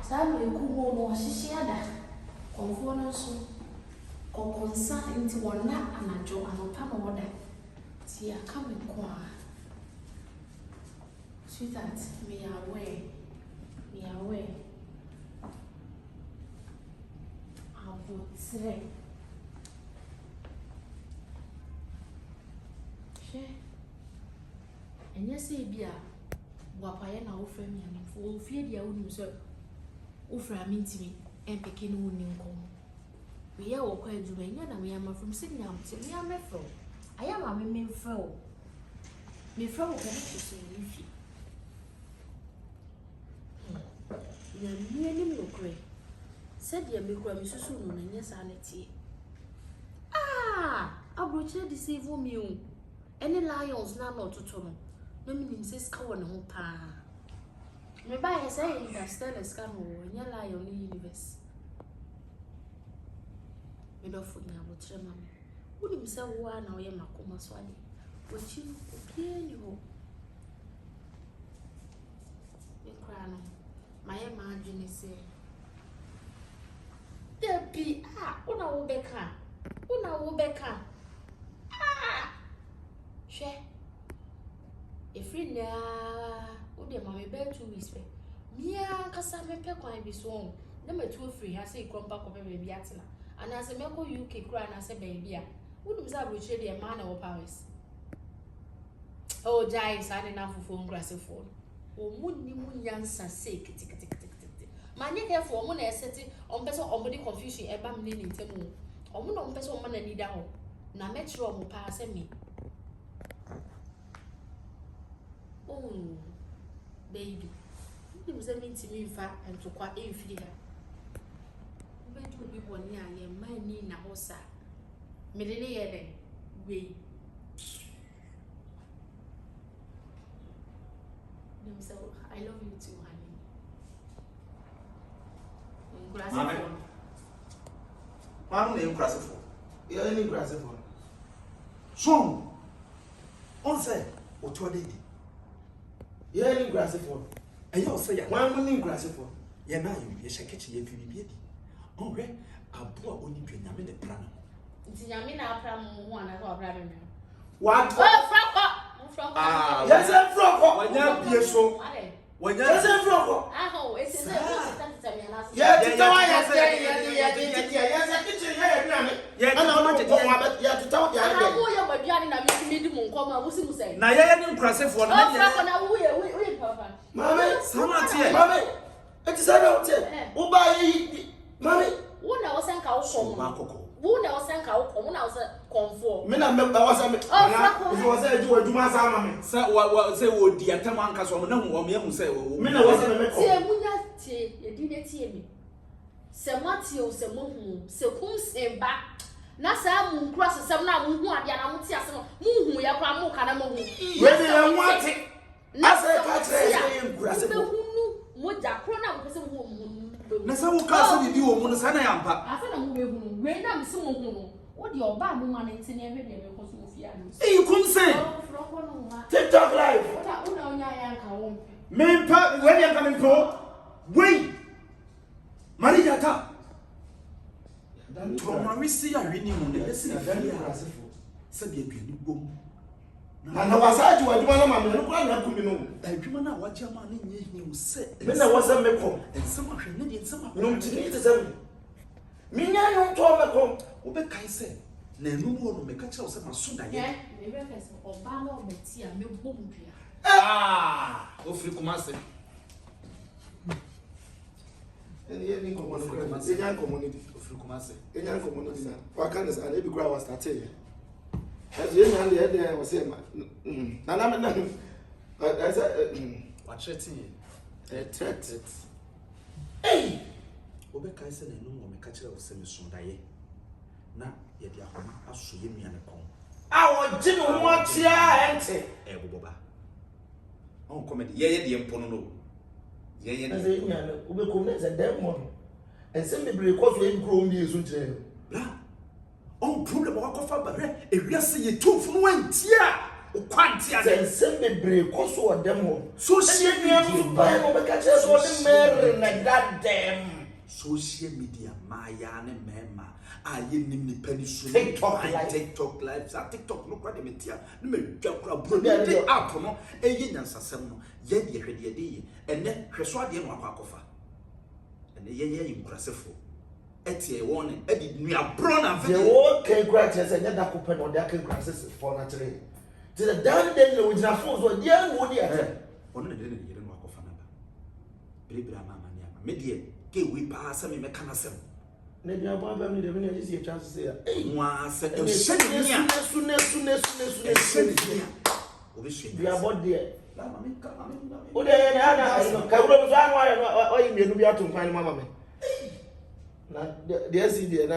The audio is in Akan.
Sabe o cubo no xixada. Konfo no so. Konsa into one na anajo anopa no woda. Ti aka me ko a. Sweetheart, me aware. Abotre. She. Enya se bia wapaye na ofra mi anifo ofie dia wonu so ofra mi ntimi empeke no woni nkom. We ya wo kwa adwuma enya na me ama from signal me amefro. Aya ma me mfro. Me fro ko bi so nifi. Ya mi ni mo kre. Said ya me kra me susu no na nya sa na tie. Abroche deceive me o. Any lions na no toto no. No meaning says ka wona ho pa. Me ba he say interstellar scan wo nya lion ni universe. Me do fu nya abotre ma me. Woni mi say wo na wo ye makoma so ade. Wo chi opie ni ho. Me kra no. My ma adwene say. Debi una wo beka. She Efri na o de ma me be 2 weeks pe. Me Nkansah me pe kwan bi so. Na me tu free ha say krompa ko be bi atena. Ana se me ko UK kura na se baby a. Wonu za broche de ma na wo Paris. Oh jai sa de na fufu ngrasefo. O munni munyansa say kiti. Manye ke for mo na eseti on person on body confusion e ba me ni ntemu. O mo na on person on na ni da ho. Na me tro mo pa se me. Oh, baby. You say me to me fa and to kwa e firi ha. Be do bi boni a ye man ni na ho sa. Me de ne ye den. We. Them say I love you too, honey. Mama na Nkansah. You are Nkansah. So, on say o to dey. You are Nkansah. And you say why am Nkansah? You na you ye shake ye bibi. On re abo oni dwa nyame de pra no. Nti nyame na apra mo ho ana so apra me. What? Franco. Yes, Franco. Wanya bie so. Wanya. Yes, Franco. It's a yeah, to tell ya say yes, kitchen here. Yeah, to tell ya. I go your body na me di mo nko ma wo si mu say. Na ye ni Nkansah for na. Franco na we papa. Mama, sama tie. Mama, it is about tie. Wo ba yi. Mama, wo na wo san ka wo kom. Ma kokko. Wo na wo san ka wo kom, wo na wo san Konfo. Me na me wa san me. If you say do aduma san ma me. Say wo di atam Nkansah mo na hu o me hu say wo. Me na wo san me ko. Tie munya tie, ye di ne tie me. Se mati o se mo hu, se kum se ba. Na sa mu nkura sesem na mu hu ade na mu tie ase no. Mu hu ya kwa mu ka na mo hu. We dey want it. Na say ka say nkura se mo hu mo ja kro na mo se mo hu. Na sa wo ka se bibi wo mu no sa na yampa. Asa na mo be hu. We na me se mo hu no. What the oba mo man ntene ehwe de me ko so mo fia no. You come say. TikTok live. What una onya ya nka wo mpe. Me pa when you coming for? Wait. Maria ta. From we see a winning on the see said the aduani bom. Na wasaji waduma na ma me no kwa na kumi no. Adwuma na waje ma na nye him se. Me na wasa me ko. Ensema hwe ne de ensema. No mtini te se. Minya yo to me ko. Wo be kai se. Na enu mo no me ka kire wo se ma so da ye. Me be ka se oba na obeti a me bom dua. Ofri kumase. Any community. Ofri kumase. Any community na. Wa kan is an e be grow was start here. As you know the head was say na na I said what threatening. Threat. Hey. Obe kai se na enu mo me ka kire wo se me so da ye. Na ye dia homa aso ye nua ne kon. Awo ji no ho atia ente. Boboba. On comedy. Ye de mpono no. Ye de. Say nua no obe kom na say dem mo. And say me break off ye grow me ezu kire. Bra. On problem wa kofa ba re ewiase ye tufo no antia. Quanti and send break also a demo. Social media social media Maya and Mema. I in the penicillin TikTok lives at TikTok no credimetia. No me the app no a yin and Sassano, yet ye ready a day, and then Creswadi and Wakakofa. And the ye impressive. Etie warning, Eddie, we are brown and the old cake grasses and that open on their cake grasses for naturally. To the damn day with your phones or young woody at her. One of the didn't walk off another. Baby, Mamma, Media, gave we pass a mechanism. Maybe I'm going to see a chance to say, hey, once a we are about there. Oh, then I know, or you may be out to find Mamma. The SCD,